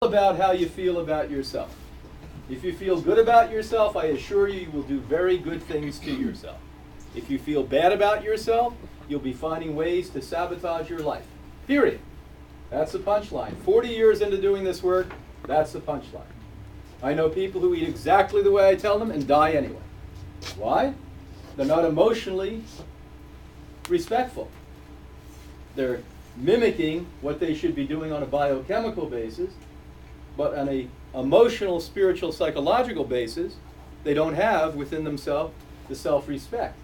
about how you feel about yourself. If you feel good about yourself, I assure you, you will do very good things to yourself. If you feel bad about yourself, you'll be finding ways to sabotage your life. Period. That's the punchline. 40 years into doing this work, that's the punchline. I know people who eat exactly the way I tell them and die anyway. Why? They're not emotionally respectful. They're mimicking what they should be doing on a biochemical basis, but on a emotional, spiritual, psychological basis, they don't have within themselves the self-respect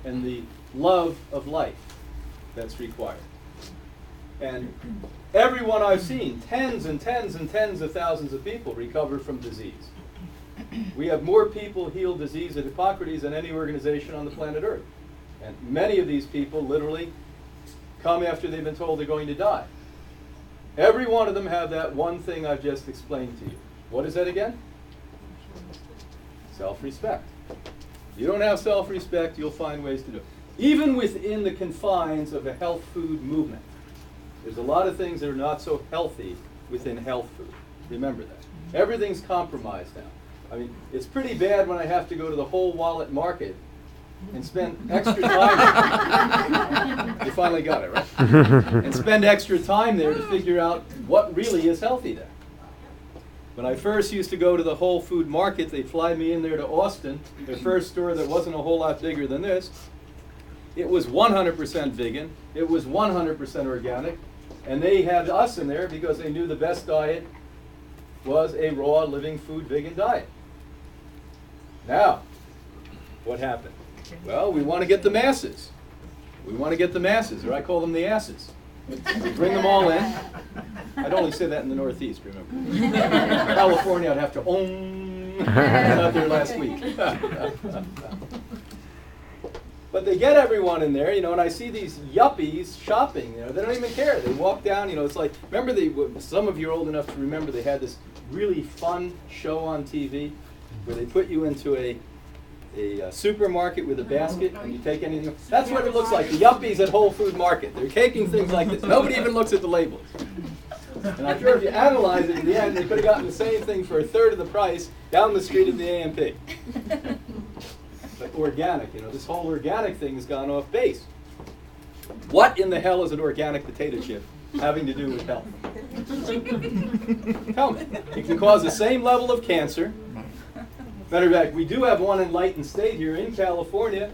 and the love of life that's required. And everyone I've seen, tens and tens and tens of thousands of people recover from disease. We have more people heal disease at Hippocrates than any organization on the planet Earth. And many of these people literally come after they've been told they're going to die. Every one of them have that one thing I've just explained to you. What is that again? Self-respect. If you don't have self-respect, you'll find ways to do it. Even within the confines of a health food movement, there's a lot of things that are not so healthy within health food. Remember that. Everything's compromised now. I mean, it's pretty bad when I have to go to the whole wallet market and spend extra time. You finally got it, right? And spend extra time there to figure out what really is healthy there. When I first used to go to the Whole Food Market, they'd fly me in there to Austin, their first store that wasn't a whole lot bigger than this. It was 100% vegan. It was 100% organic. And they had us in there because they knew the best diet was a raw, living food vegan diet. Now, what happened? Well, we want to get the masses. We want to get the masses, or I call them the asses. We bring them all in. I'd only say that in the Northeast, remember. California, I'd have to I was out there last week. But they get everyone in there, and I see these yuppies shopping, they don't even care. They walk down, it's like, remember some of you are old enough to remember they had this really fun show on TV where they put you into a supermarket with a basket and you take anything. That's what it looks like, the yuppies at Whole Food Market. They're taking things like this. Nobody even looks at the labels. And I'm sure if you analyze it, in the end, they could have gotten the same thing for a third of the price down the street at the A&P. But organic, this whole organic thing has gone off base. What in the hell is an organic potato chip having to do with health? Tell me. It can cause the same level of cancer. Matter of fact, we do have one enlightened state here in California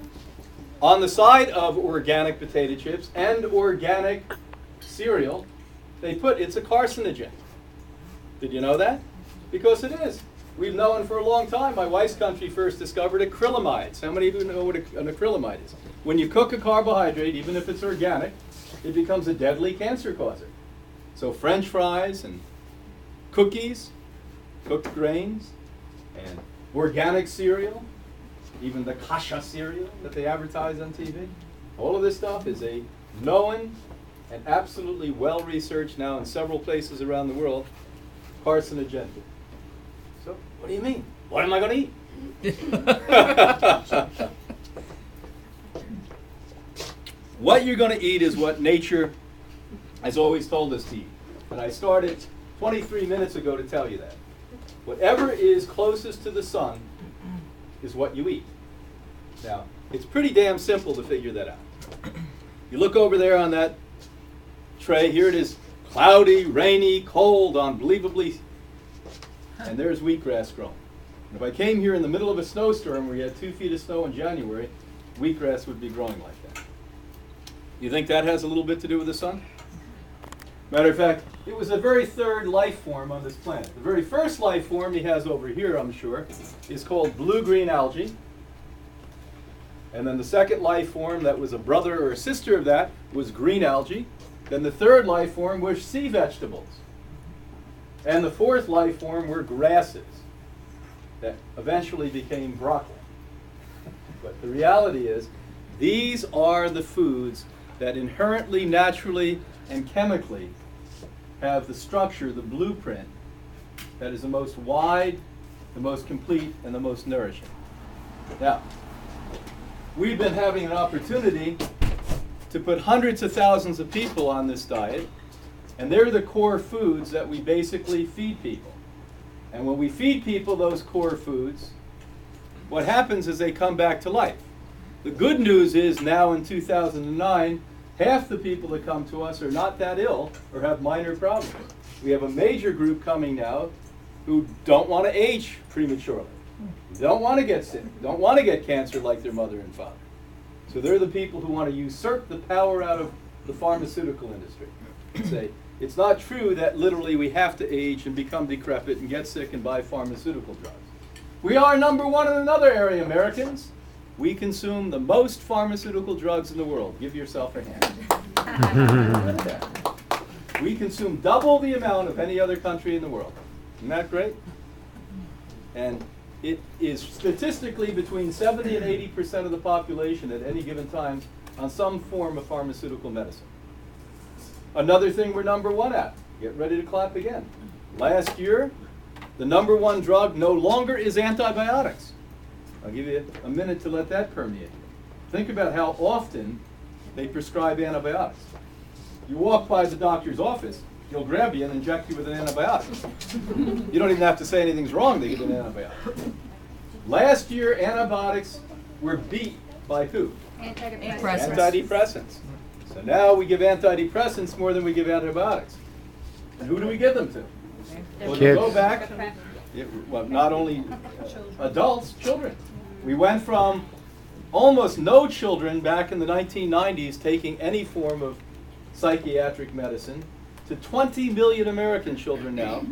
on the side of organic potato chips and organic cereal. They put it's a carcinogen. Did you know that? Because it is. We've known for a long time. My wife's country first discovered acrylamides. How many of you know what an acrylamide is? When you cook a carbohydrate, even if it's organic, it becomes a deadly cancer causer. So French fries and cookies, cooked grains, and organic cereal, even the kasha cereal that they advertise on TV, all of this stuff is a known and absolutely well-researched now in several places around the world, carcinogenic. So, what do you mean? What am I going to eat? What you're going to eat is what nature has always told us to eat. And I started 23 minutes ago to tell you that. Whatever is closest to the sun is what you eat. Now, it's pretty damn simple to figure that out. You look over there on that tray, here it is, cloudy, rainy, cold, unbelievably, and there's wheatgrass growing. And if I came here in the middle of a snowstorm where you had 2 feet of snow in January, wheatgrass would be growing like that. You think that has a little bit to do with the sun? Matter of fact, it was the very third life form on this planet. The very first life form he has over here, I'm sure, is called blue-green algae. And then the second life form that was a brother or a sister of that was green algae. Then the third life form was sea vegetables. And the fourth life form were grasses that eventually became broccoli. But the reality is, these are the foods that inherently, naturally, and chemically have the structure, the blueprint, that is the most wide, the most complete, and the most nourishing. Now, we've been having an opportunity to put hundreds of thousands of people on this diet And they're the core foods that we basically feed people. And when we feed people those core foods, what happens is they come back to life. The good news is now in 2009, half the people that come to us are not that ill or have minor problems. We have a major group coming now who don't want to age prematurely, don't want to get sick, don't want to get cancer like their mother and father. So they're the people who want to usurp the power out of the pharmaceutical industry. Say, it's not true that literally we have to age and become decrepit and get sick and buy pharmaceutical drugs. We are number one in another area, Americans. We consume the most pharmaceutical drugs in the world. Give yourself a hand. We consume double the amount of any other country in the world. Isn't that great? And it is statistically between 70 and 80% of the population at any given time on some form of pharmaceutical medicine. Another thing we're number one at. Get ready to clap again. Last year, the number one drug no longer is antibiotics. I'll give you a minute to let that permeate. Think about how often they prescribe antibiotics. You walk by the doctor's office, he'll grab you and inject you with an antibiotic. You don't even have to say anything's wrong, they give an antibiotic. Last year, antibiotics were beat by who? Antidepressants. So now we give antidepressants more than we give antibiotics. And who do we give them to? Well, you go back, well, not only adults, children. We went from almost no children back in the 1990s taking any form of psychiatric medicine to 20 million American children now,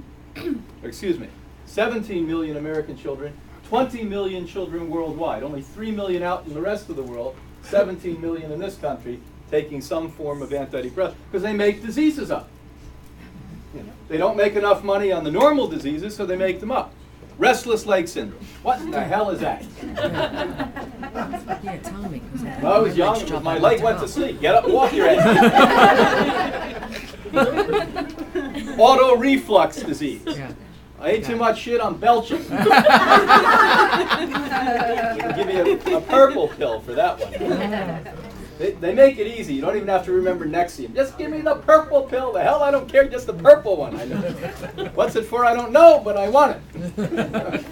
or excuse me, 17 million American children, 20 million children worldwide, only 3 million out in the rest of the world, 17 million in this country taking some form of antidepressant, because they make diseases up. They don't make enough money on the normal diseases, so they make them up. Restless leg syndrome. What in the hell is that? Yeah, tell me. When I was young, my leg went to sleep. Get up and walk your ass. Auto reflux disease. Yeah. I ate too much shit, I'm belching. We can give you a purple pill for that one. They make it easy. You don't even have to remember Nexium. Just give me the purple pill. The hell, I don't care. Just the purple one. I know. What's it for? I don't know, but I want it.